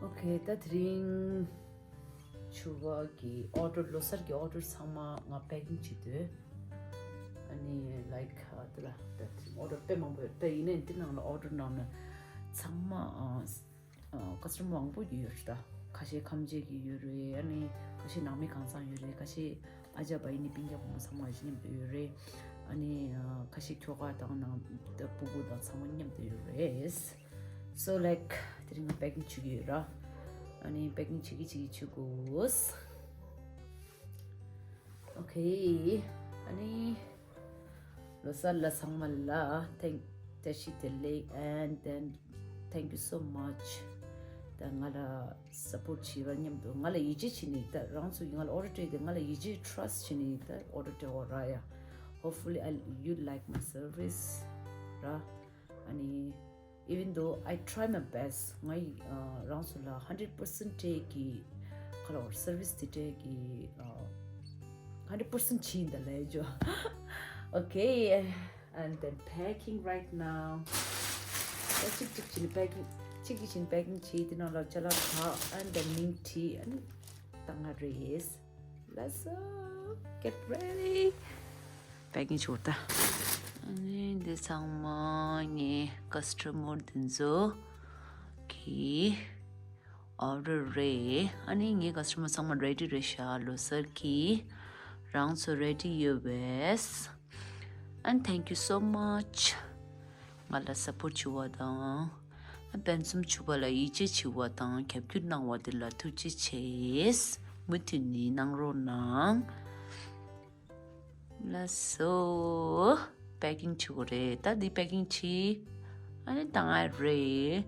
Okay, that ring chuva ki order LOSAR ki order sama nga packing chide. Ani like that order payment pe ine tinang order na sama customer wang bo yurda. Kashi kamje ki yure ani kashi nami kansan yure kashi aja ba ini pinja ko sama jini yure ani kashi kyoga ta na the bugu da sama nyam de yure. So like 드링 packing 주기라 아니 packing 주기 주고스 오케이 아니 로살라 상말라 thank 다시텔레 and then thank you so much 당가라 support 치바님도 ngala 이지 치니다 랑수 ingala order 때 ngala 이지 trust 치니다 order 때 오라야 hopefully you like my service 라 아니 even though I try my best my ransula 100% ki color service today ki 100% chin the lejo okay and then packing right now chik packing chi tin la chala tha and then mint tea and tanga race let's get ready packing chota 아니 내 상망이 customer 된저 키 order 아니 이 customer 상망 ready 레샤 LOSAR 키 round so ready US and thank you so much 말라 support 주와다 Penzom chubala 이제 치와다 캡큐 나와들라 투치 체스 무티니 낭로낭 라소 packing chore ta di packing chi ani tanga re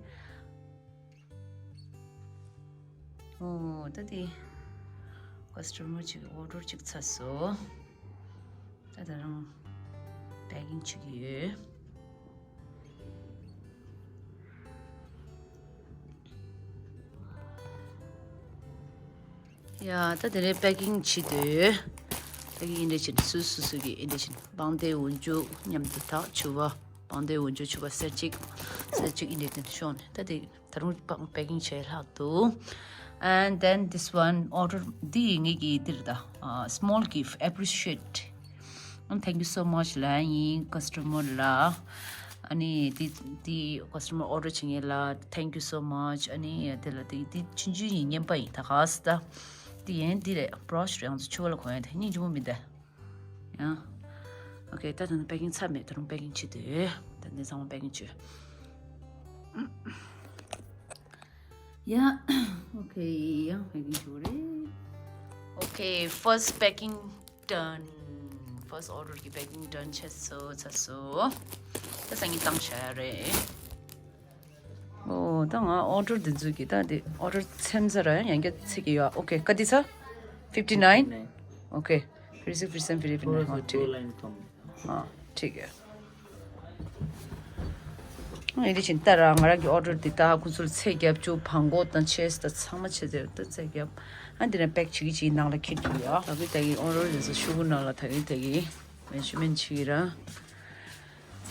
ta di customer chi order chi chaso ta darang packing chi ya ta de packing chi de 여기 인데진 수수수기 인데진 방대 원주 냠부터 주와 방대 원주 주와 세직 인데진 쇼 다들 다른 방 패킹 제일 하도 and then this one order the ngi dirda small gift appreciate and thank you so much la customer la ani the customer order chingela thank you so much ani tela the chinju nyempai takasta the end dire brush round chola ko ni 좀 믿다 야 오케이 다른 packing 참에 다른 packing 치대 다른 상황 packing 치 yeah okay yeah packing chore okay first packing done first order ki packing done chesso 다 상이 땅 샤레 당아 order 된주기다 데 order 샘자라 양게 책이야 오케이 까디서 59 오케이 36% 필리핀 ठीक है 이제 진짜랑 말하기 order 됐다 군술 세겹 주 방고 어떤 체스트 상마 체제 또 세겹 한데는 백 치기 나라 키트야 여기 되게 order에서 슈군나라 되게 맨슈멘 치기라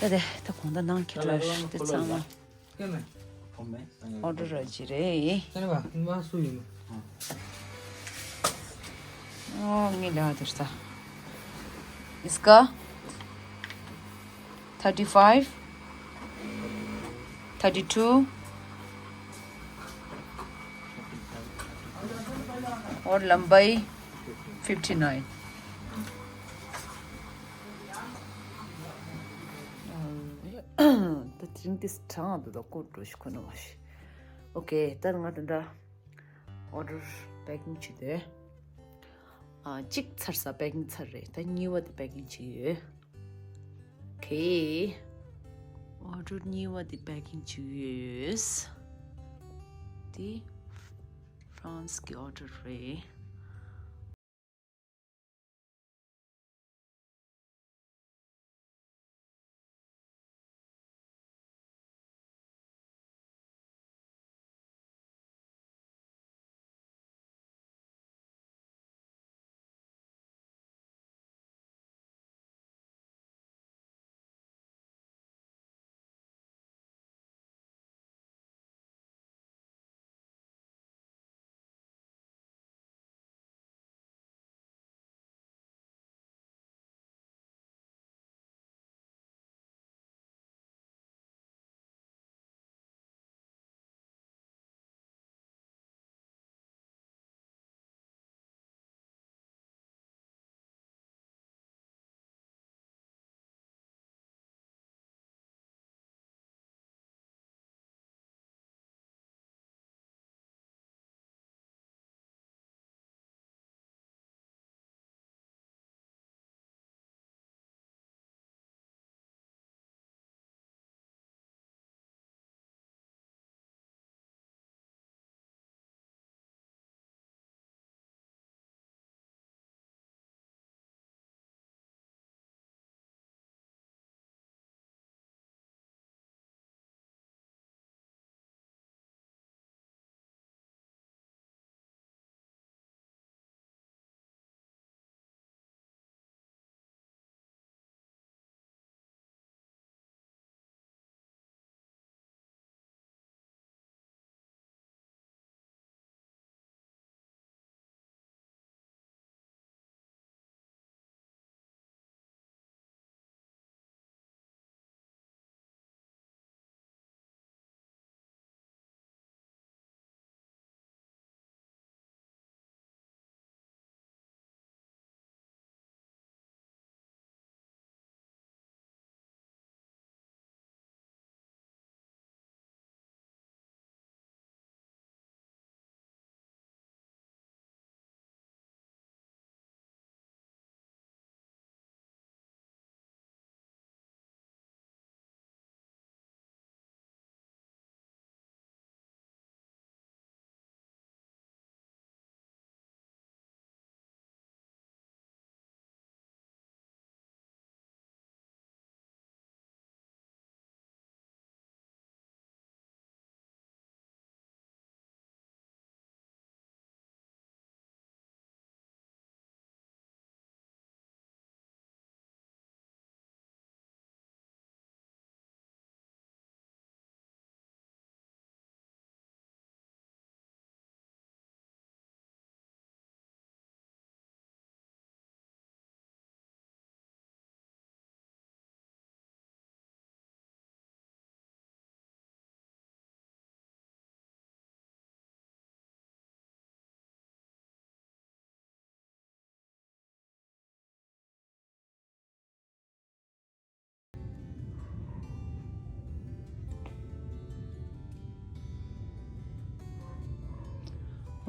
네 다 공단 난 키트라 됐잖아 order 지래 봐. 이마 수임. मिला दर्शा इसका 35 32 और लंबाई 59 the drink this time the code kono mash okay tar ngata order packing chide 직 살사 packing 차래 다 new the packing chi okay order new the packing choose the France ki order re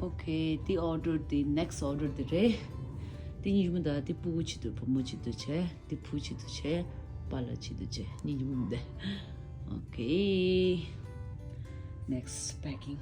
Okay, the order, the next order, the re. The Nijmunda, the Puchi to Pomochi to Che, the Puchi to Che, Palachi to Che, Nijmunde. Okay, next packing.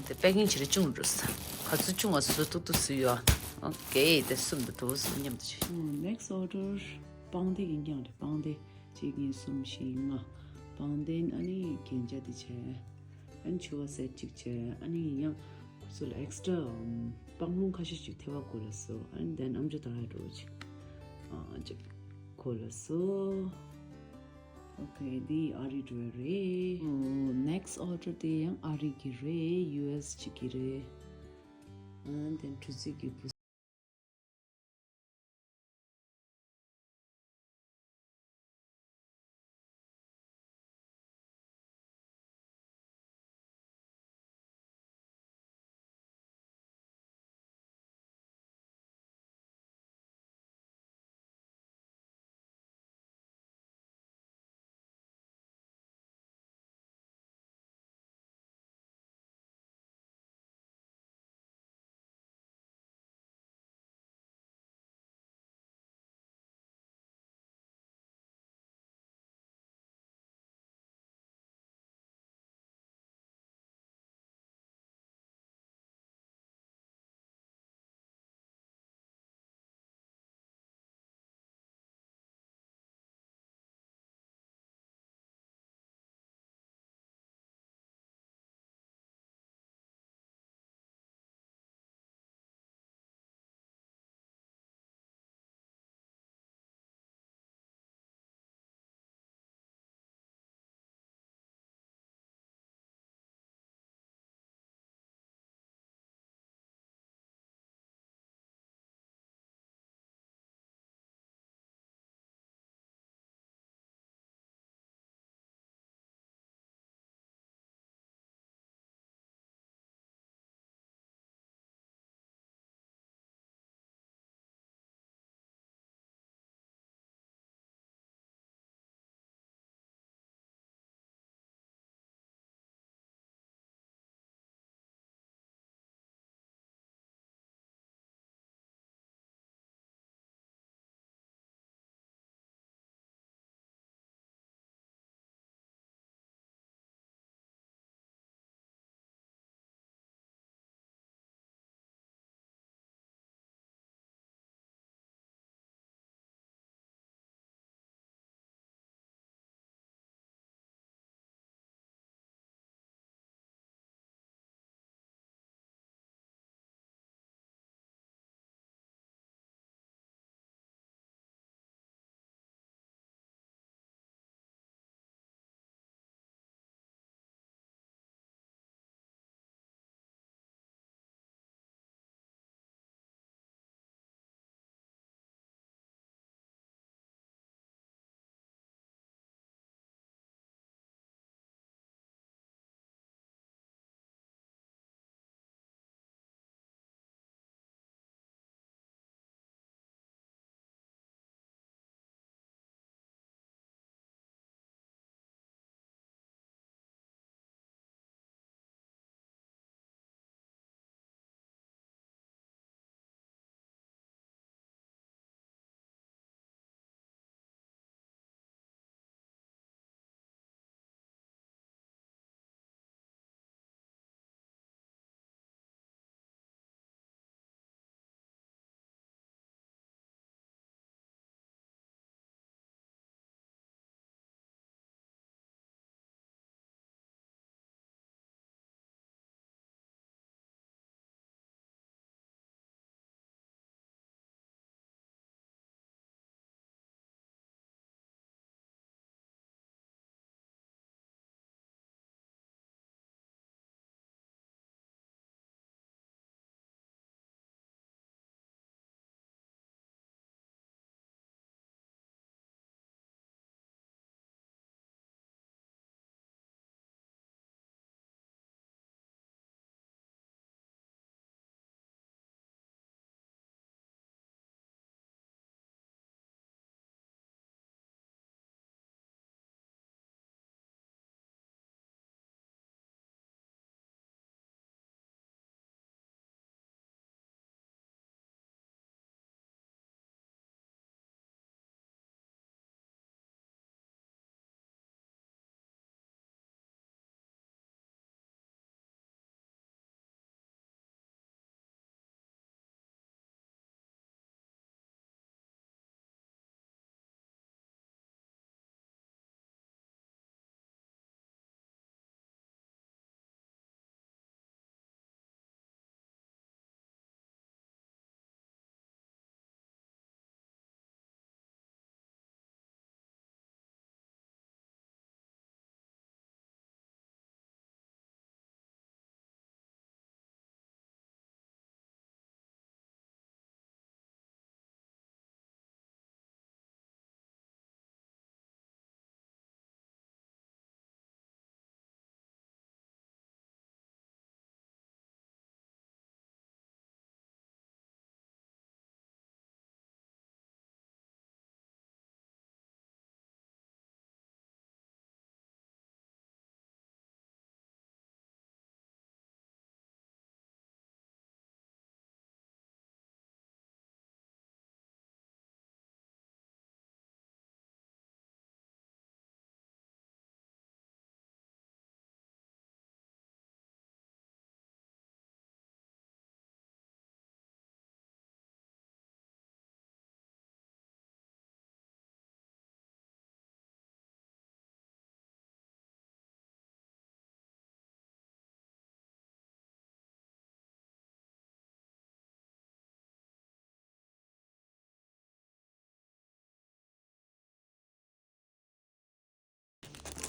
the begging chiri chung rus. Katsu chung asu tutu suyo. Okay, the sum the toes nyam. Next order, pounding in young, pounding, jigging some shing. Pounding any kinja the chair. And chua said chick chair, any young. So extra panglung kashi tewa kolaso, and then I'm just tired kolaso. Okay, the Ari Dwere. Next order the young Ari Gire, US Chikire, and then Tuziki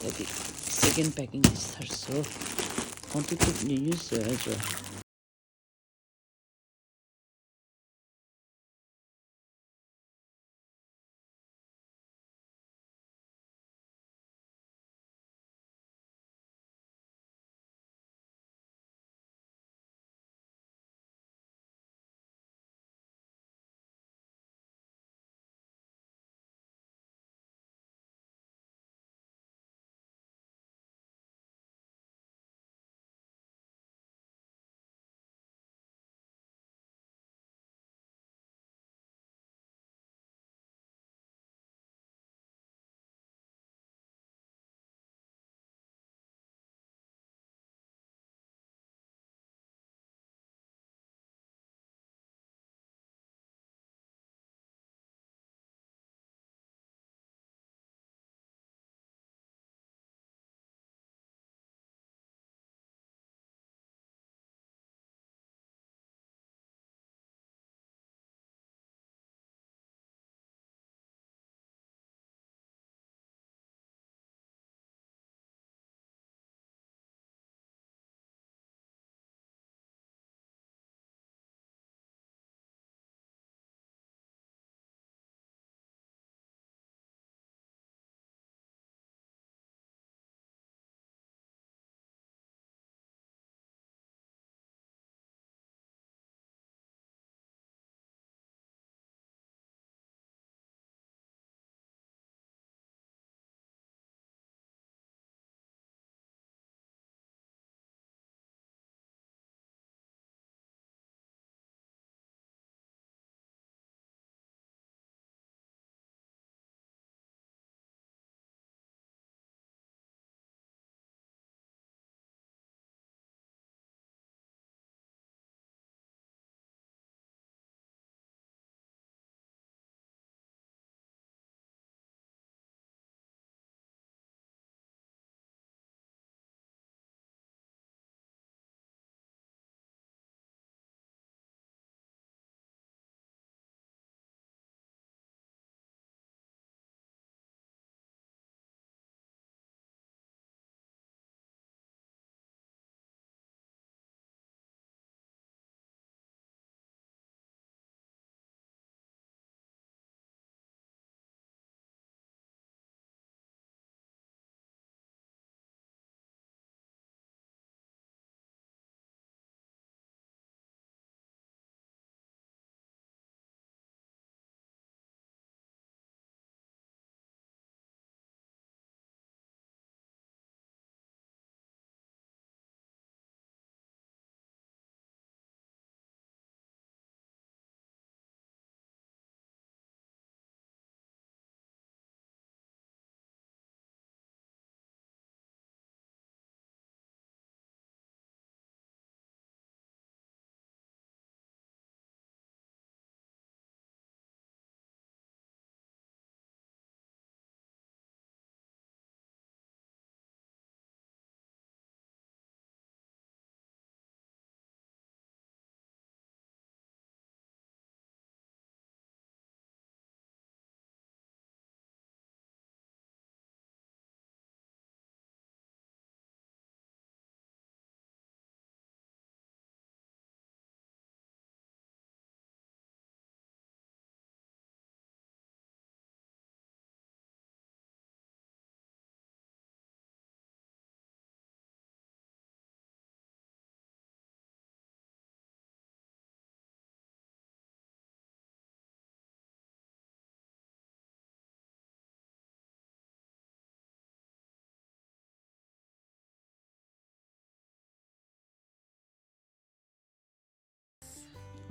여기 second packing 있었어. quantity 뉴스 해줘.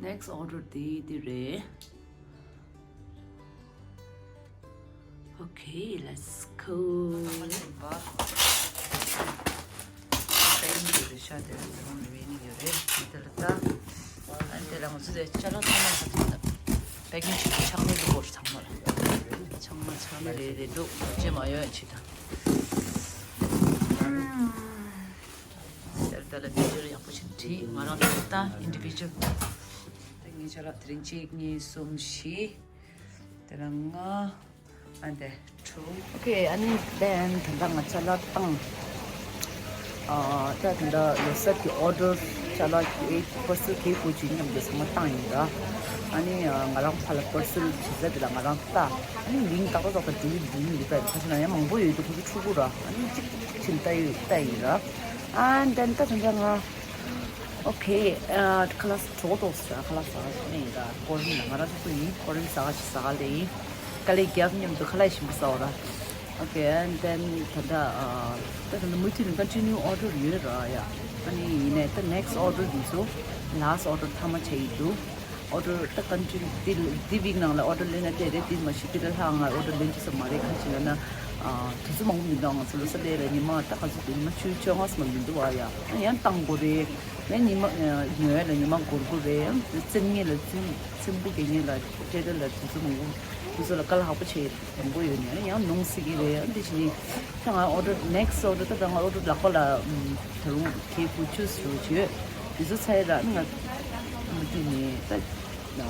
Next order dire. Okay, let's go. individual tinggi cara terinci ni sumshi teranga 안돼 true okay 아니 then 당당 잘라 땅 다든다 로사티 order 잘라 이 버스 개 보지는 무슨 땅인가 아니 nga랑 팔 버스 지자들 nga랑 따 아니 링 따고서 그 링 이거 사실은 뭐 보여도 그게 추구라 아니 진짜 따이라 and then 다든가 okay 클래스 저도 없어 클래스 아니라 거기 나가서 이 거기 사가시사래 kalay gyab nyam to khalai shim saura okay and then tada the multi continue order yura ya ani ne the next order diso last order thama chaidu order the continue diving na la order lena de de mashi kida hanga order len sa mare khachina na tuzu mong mi dang so sa de ni ma ta khasu de ma chu chong as mang du wa ya yan tang go de ne ni ma ngue le ni ma go go de chen ni le chen bu ge ni la de de la tuzu mong 그래서 깔아 하고 제 보여요. 그냥 농식이래요. 대신에 상아 order next order 또 당아 order 라콜라 더 케이프 주스 주 그래서 차이라는 거 무슨이 나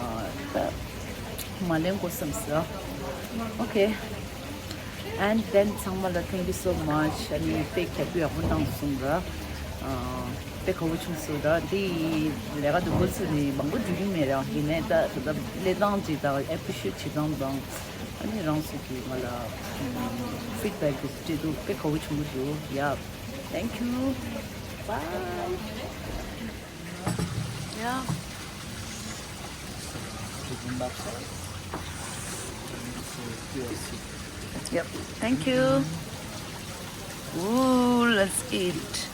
말len 거 섬서 okay and then 정말 thank you so much 아니 백 대표 한당 순가 백하고 충수다 디 내가 누구스니 망고 주기메라 이네다 더 레당지다 에피시 지당당 아니 랑스기 말아 피드백 지도 백하고 충수 야 thank you bye yeah yep thank you ooh let's eat